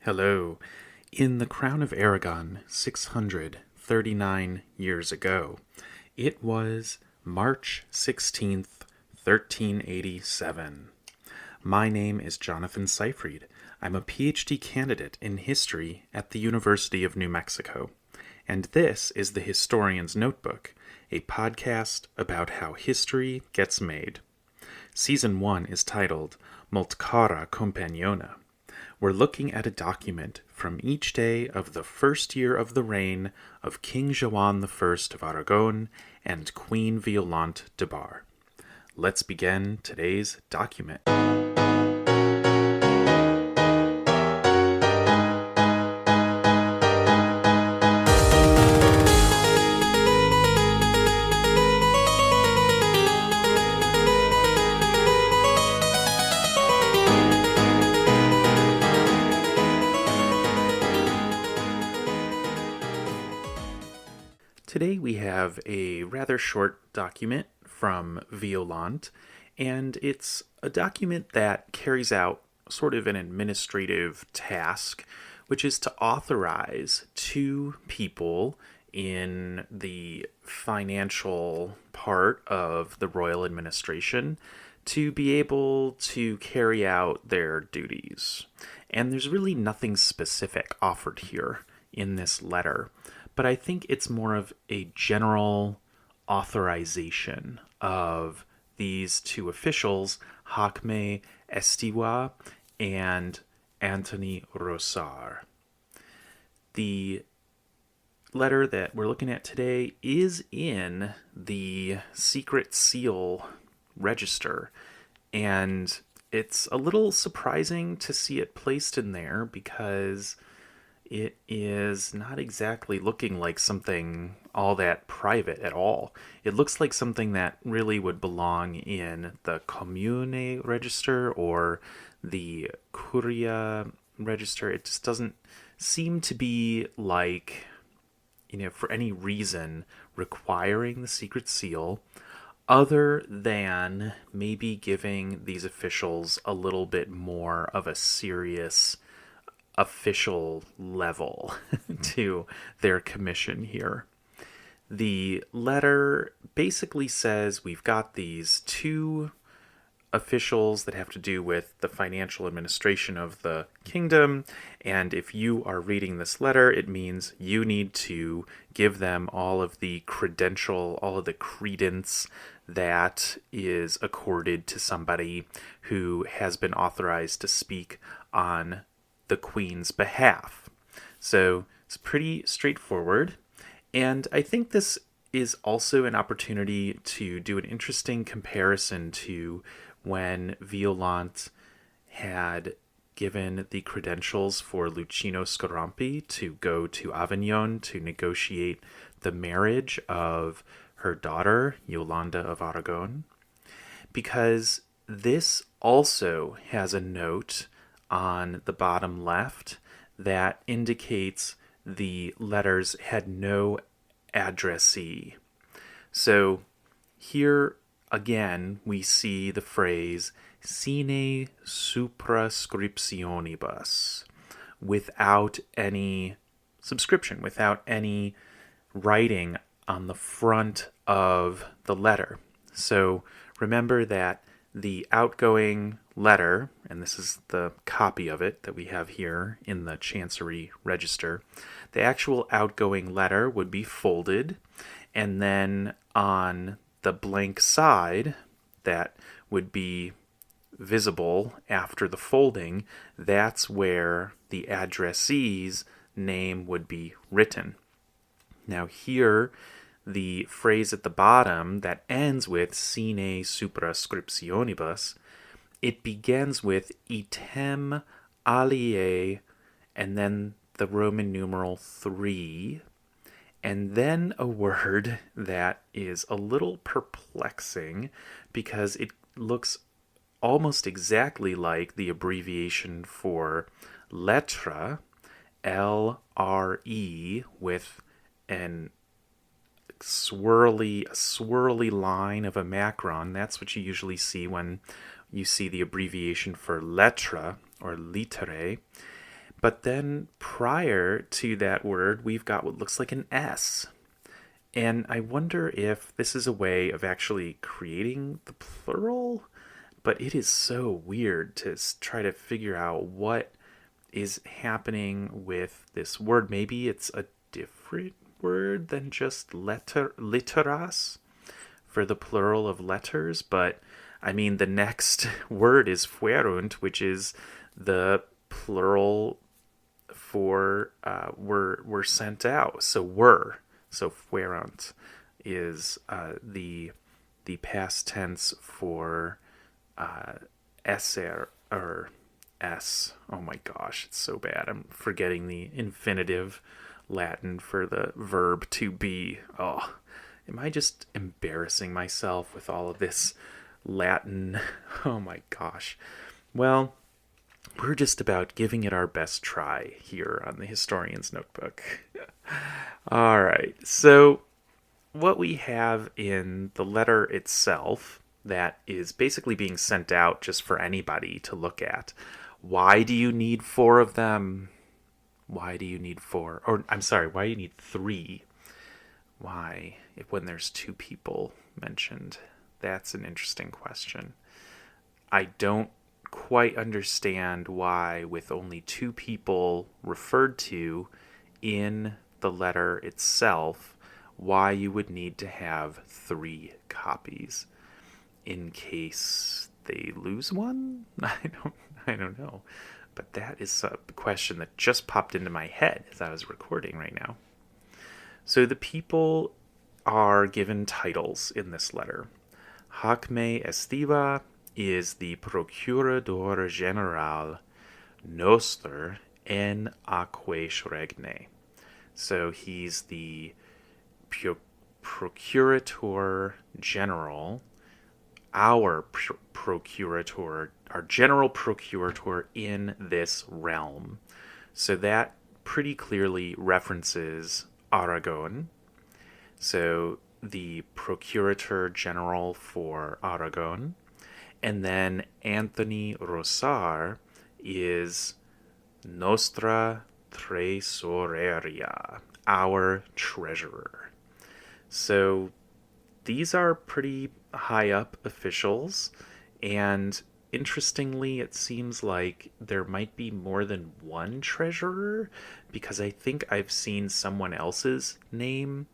Hello. In the Crown of Aragon, 639 years ago, it was March 16th, 1387. My name is Jonathan Seyfried. I'm a PhD candidate in history at the University of New Mexico, and this is the Historian's Notebook, a podcast about how history gets made. Season 1 is titled Molt Cara Companiona. We're looking at a document from each day of the first year of the reign of King Joan I of Aragon and Queen Violant de Bar. Let's begin today's document. Today we have a rather short document from Violant, and it's a document that carries out sort of an administrative task, which is to authorize two people in the financial part of the royal administration to be able to carry out their duties. And there's really nothing specific offered here in this letter, but I think it's more of a general authorization of these two officials, Jacme Estiwa and Anthony Rosar. The letter that we're looking at today is in the secret seal register, and it's a little surprising to see it placed in there because it is not exactly looking like something all that private at all. It looks like something that really would belong in the Commune register or the Curia register. It just doesn't seem to be like, for any reason requiring the secret seal, other than maybe giving these officials a little bit more of a serious official level to their commission here. The letter basically says we've got these two officials that have to do with the financial administration of the kingdom, and if you are reading this letter, it means you need to give them all of the credential, all of the credence that is accorded to somebody who has been authorized to speak on the Queen's behalf. So it's pretty straightforward. And I think this is also an opportunity to do an interesting comparison to when Violant had given the credentials for Lucino Scarampi to go to Avignon to negotiate the marriage of her daughter, Yolanda of Aragon, because this also has a note on the bottom left that indicates the letters had no addressee. So here again we see the phrase sine suprascriptionibus, without any subscription, without any writing on the front of the letter. So remember that the outgoing letter, and this is the copy of it that we have here in the Chancery Register, the actual outgoing letter would be folded, and then on the blank side that would be visible after the folding, that's where the addressee's name would be written. Now here, the phrase at the bottom that ends with sine suprascriptionibus, it begins with item aliae and then the Roman numeral 3, and then a word that is a little perplexing because it looks almost exactly like the abbreviation for lettre, L-R-E, with a swirly line of a macron. That's what you usually see when you see the abbreviation for lettre or litere. But then prior to that word, we've got what looks like an S. And I wonder if this is a way of actually creating the plural, but it is so weird to try to figure out what is happening with this word. Maybe it's a different word than just literas for the plural of letters, but I mean the next word is fuerunt, which is the plural for were sent out. So were. So fuerunt is the past tense for ser or s. Oh my gosh, it's so bad. I'm forgetting the infinitive Latin for the verb to be. Oh, am I just embarrassing myself with all of this Latin? Oh my gosh. Well, we're just about giving it our best try here on the Historian's Notebook. All right, so what we have in the letter itself that is basically being sent out just for anybody to look at. Why do you need 4 of them? Why do you need 4? Or, I'm sorry, why do you need 3? Why, when there's 2 people mentioned? That's an interesting question. I don't quite understand why, with only 2 people referred to in the letter itself, why you would need to have 3 copies in case they lose one. I don't know, but that is a question that just popped into my head as I was recording right now. So the people are given titles in this letter. Hac me estiva is the Procurador General Noster en aquae regne. So he's the Procurator General, our Procurator, our General Procurator in this realm. So that pretty clearly references Aragon. So the Procurator General for Aragon. And then Anthony Rosar is Nostra Tresoreria, our treasurer. So these are pretty high up officials, and interestingly, it seems like there might be more than one treasurer, because I think I've seen someone else's name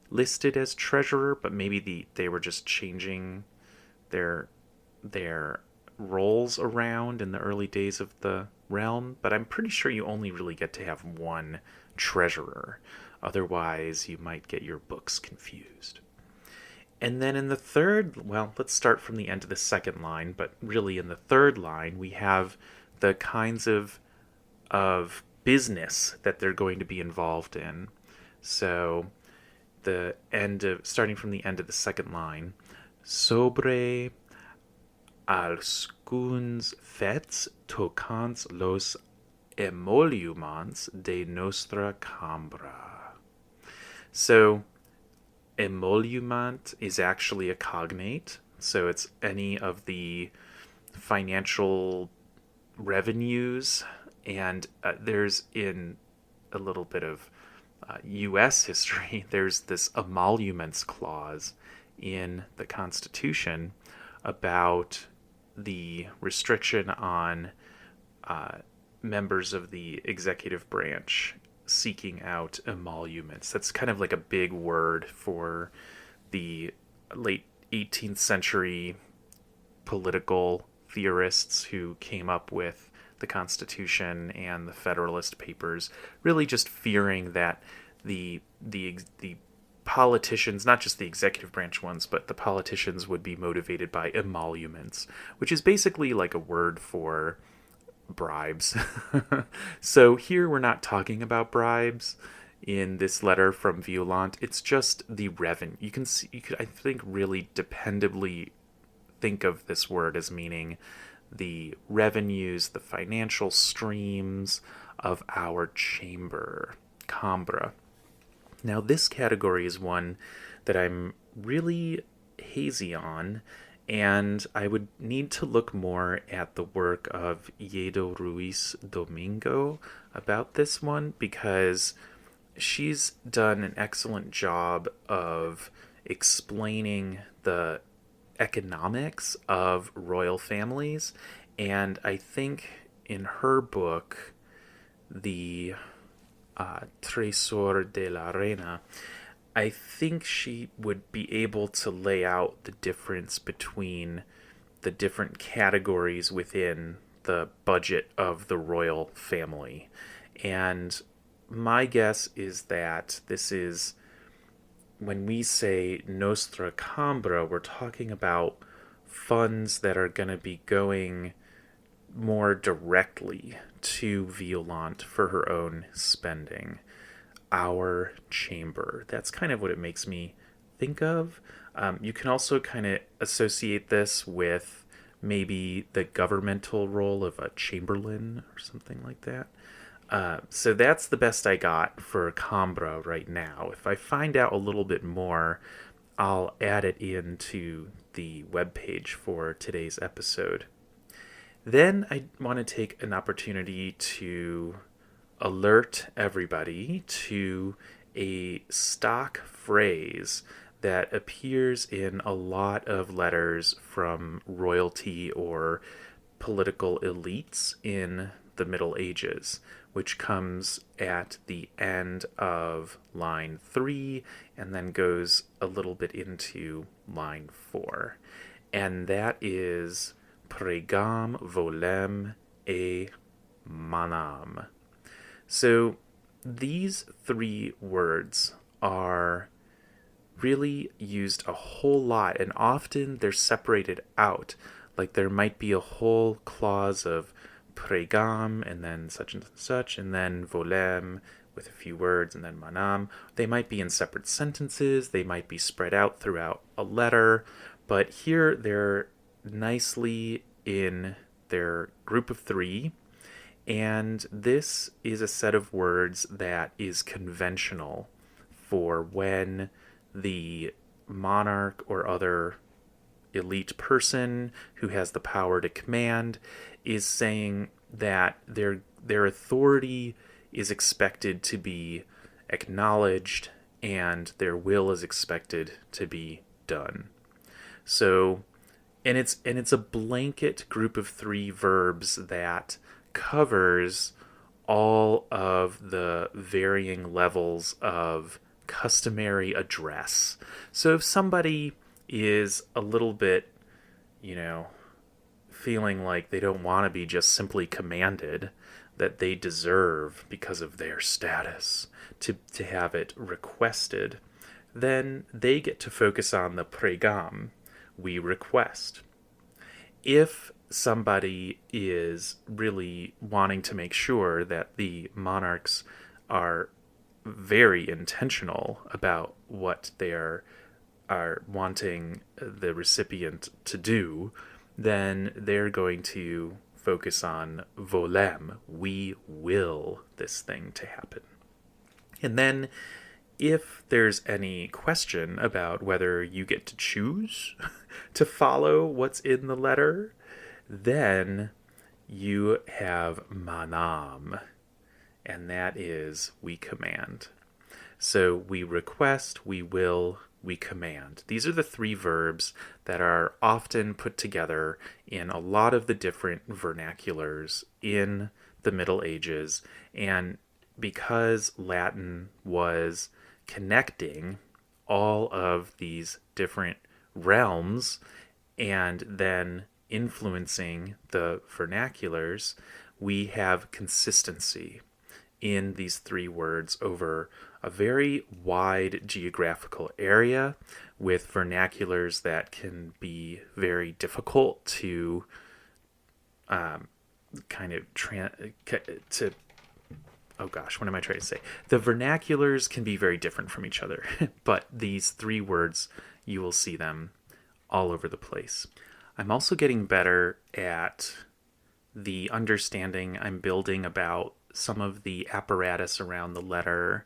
listed as treasurer, but maybe they were just changing their roles around in the early days of the realm. But I'm pretty sure you only really get to have one treasurer. Otherwise, you might get your books confused. And then in the third, well, let's start from the end of the second line, but really in the third line, we have the kinds of business that they're going to be involved in. So starting from the end of the second line, sobre alguns fets tocants los emoluments de nostra cambra. So emolument is actually a cognate, so it's any of the financial revenues, and there's in a little bit of U.S. history, there's this emoluments clause in the Constitution about the restriction on members of the executive branch seeking out emoluments. That's kind of like a big word for the late 18th century political theorists who came up with the Constitution and the Federalist Papers, really just fearing that the politicians, not just the executive branch ones, but the politicians would be motivated by emoluments, which is basically like a word for bribes. So here we're not talking about bribes in this letter from Violant. It's just the revenue. You could, I think, really dependably think of this word as meaning the revenues, the financial streams of our chamber, Cambra. Now, this category is one that I'm really hazy on, And I would need to look more at the work of Yedo Ruiz Domingo about this one, because she's done an excellent job of explaining the economics of royal families. And I think in her book, the Tresor de la Reina, I think she would be able to lay out the difference between the different categories within the budget of the royal family. And my guess is that this is, when we say Nostra Cambra, we're talking about funds that are going to be going more directly to Violant for her own spending. Our chamber. That's kind of what it makes me think of. You can also kind of associate this with maybe the governmental role of a chamberlain or something like that. So that's the best I got for Cambra right now. If I find out a little bit more, I'll add it into the webpage for today's episode. Then I want to take an opportunity to alert everybody to a stock phrase that appears in a lot of letters from royalty or political elites in the Middle Ages, which comes at the end of line 3 and then goes a little bit into line 4. And that is pregam, volem, et manam. So these 3 words are really used a whole lot, and often they're separated out. Like there might be a whole clause of pregam, and then such, and then volem with a few words, and then manam. They might be in separate sentences, they might be spread out throughout a letter, but here they're nicely in their group of 3. And this is a set of words that is conventional for when the monarch or other elite person who has the power to command is saying that their authority is expected to be acknowledged and their will is expected to be done. So, and it's a blanket group of 3 verbs that covers all of the varying levels of customary address. So if somebody is a little bit, feeling like they don't want to be just simply commanded, that they deserve, because of their status, to have it requested, then they get to focus on the pregam, we request. If somebody is really wanting to make sure that the monarchs are very intentional about what they are wanting the recipient to do, then they're going to focus on volem, we will this thing to happen. And then if there's any question about whether you get to choose to follow what's in the letter, then you have manam, and that is we command. So we request, we will, we command. These are the 3 verbs that are often put together in a lot of the different vernaculars in the Middle Ages. And because Latin was connecting all of these different realms and then influencing the vernaculars, we have consistency in these 3 words over a very wide geographical area, with vernaculars that can be very difficult to what am I trying to say? The vernaculars can be very different from each other, but these 3 words, you will see them all over the place. I'm also getting better at the understanding I'm building about some of the apparatus around the letter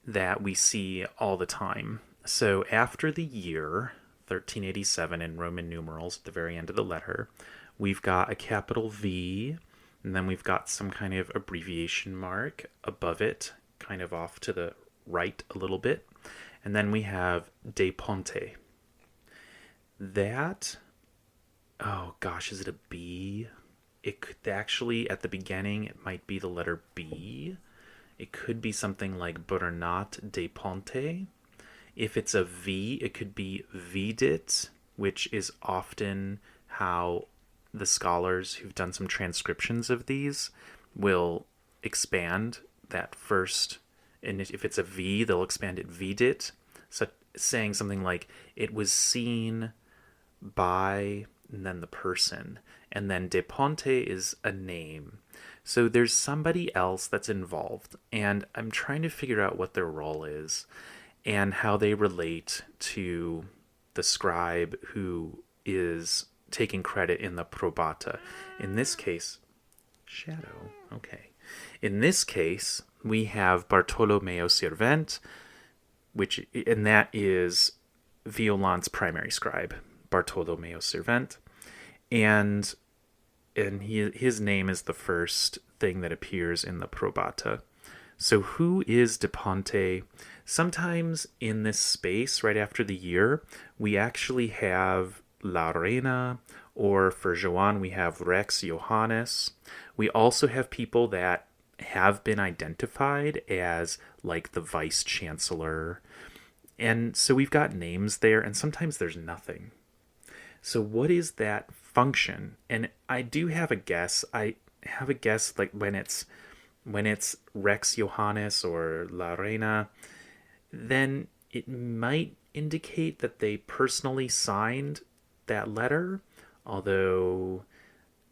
that we see all the time. So after the year, 1387 in Roman numerals at the very end of the letter. We've got a capital V, and then we've got some kind of abbreviation mark above it, kind of off to the right a little bit. And then we have De Ponte. That, oh gosh, is it a B? It could actually, at the beginning, it might be the letter B. It could be something like Bernat de Ponte. If it's a V, it could be Vidit, which is often how the scholars who've done some transcriptions of these will expand that first. And if it's a V, they'll expand it Vidit, so saying something like, it was seen by, and then the person. And then De Ponte is a name. So there's somebody else that's involved, and I'm trying to figure out what their role is and how they relate to the scribe who is taking credit in the probata. In this case, shadow, okay. In this case, we have Bartolomeo Sirvent, and that is Violant's primary scribe, Bartolomeo Sirvent, and his name is the first thing that appears in the probata. So who is De Ponte? Sometimes in this space, right after the year, we actually have La Reina, or for Joan, we have Rex Johannes. We also have people that have been identified as like the vice chancellor. And so we've got names there, and sometimes there's nothing. So what is that function? And I do have a guess. I have a guess like when it's Rex Johannes or La Reina, then it might indicate that they personally signed that letter, although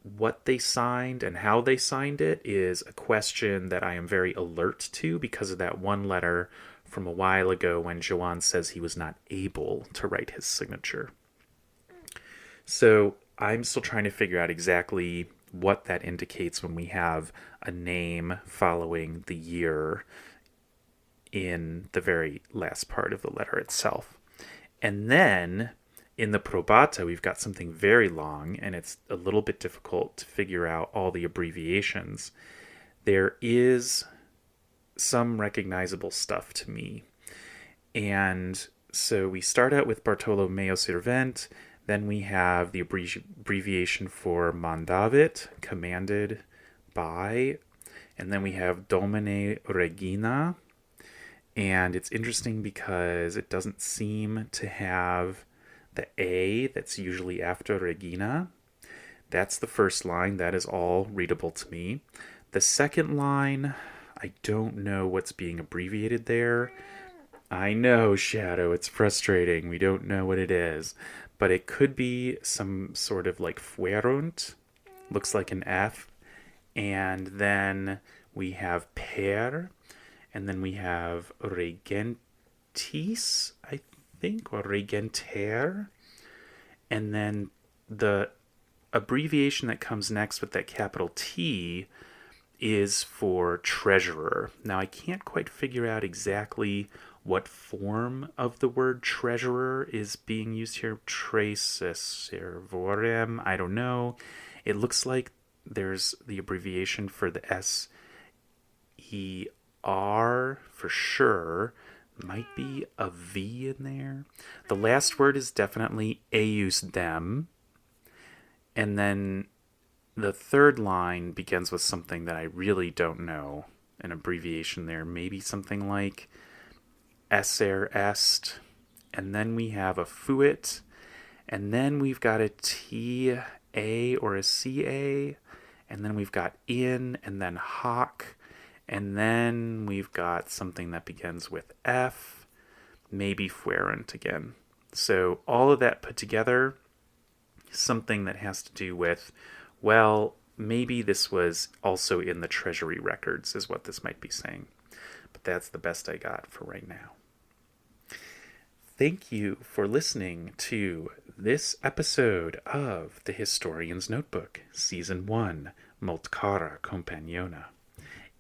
what they signed and how they signed it is a question that I am very alert to because of that one letter from a while ago when Joan says he was not able to write his signature. So I'm still trying to figure out exactly what that indicates when we have a name following the year in the very last part of the letter itself. And then in the probata, we've got something very long, and it's a little bit difficult to figure out all the abbreviations. There is some recognizable stuff to me. And so we start out with Bartolomeo Sirvent, then we have the abbreviation for mandavit, commanded by, and then we have Domine Regina. And it's interesting because it doesn't seem to have the A that's usually after Regina. That's the first line. That is all readable to me. The second line, I don't know what's being abbreviated there. I know, Shadow, it's frustrating. We don't know what it is. But it could be some sort of like fuerunt. Looks like an F. And then we have per. And then we have regentis, I think, or regenter. And then the abbreviation that comes next with that capital T is for treasurer. Now, I can't quite figure out exactly what form of the word treasurer is being used here. Trace servorem, I don't know. It looks like there's the abbreviation for the SER for sure. Might be a V in there. The last word is definitely eius dem. And then the third line begins with something that I really don't know. An abbreviation there. Maybe something like Esser est. And then we have a fuit. And then we've got a TA or a CA. And then we've got in and then hoc. And then we've got something that begins with F, maybe fuerunt again. So all of that put together, something that has to do with, well, maybe this was also in the treasury records is what this might be saying. But that's the best I got for right now. Thank you for listening to this episode of The Historian's Notebook, Season 1, Molt cara compagnona.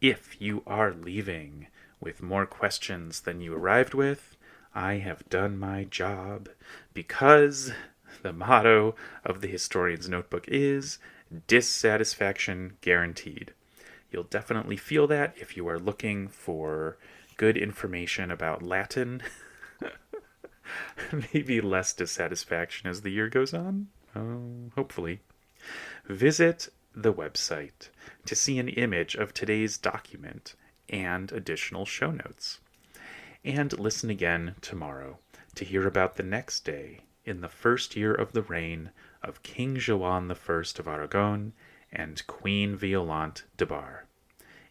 If you are leaving with more questions than you arrived with, I have done my job, because the motto of the historian's notebook is dissatisfaction guaranteed. You'll definitely feel that if you are looking for good information about Latin. Maybe less dissatisfaction as the year goes on. Hopefully. Visit the website to see an image of today's document and additional show notes. And listen again tomorrow to hear about the next day in the first year of the reign of King Joan I of Aragon and Queen Violant de Bar.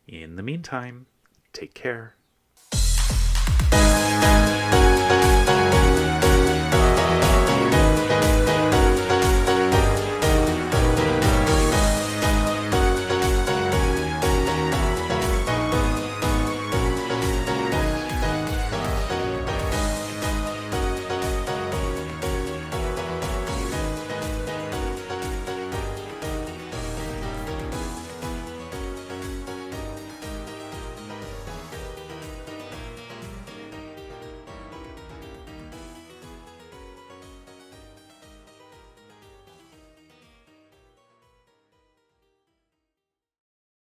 In the meantime, take care.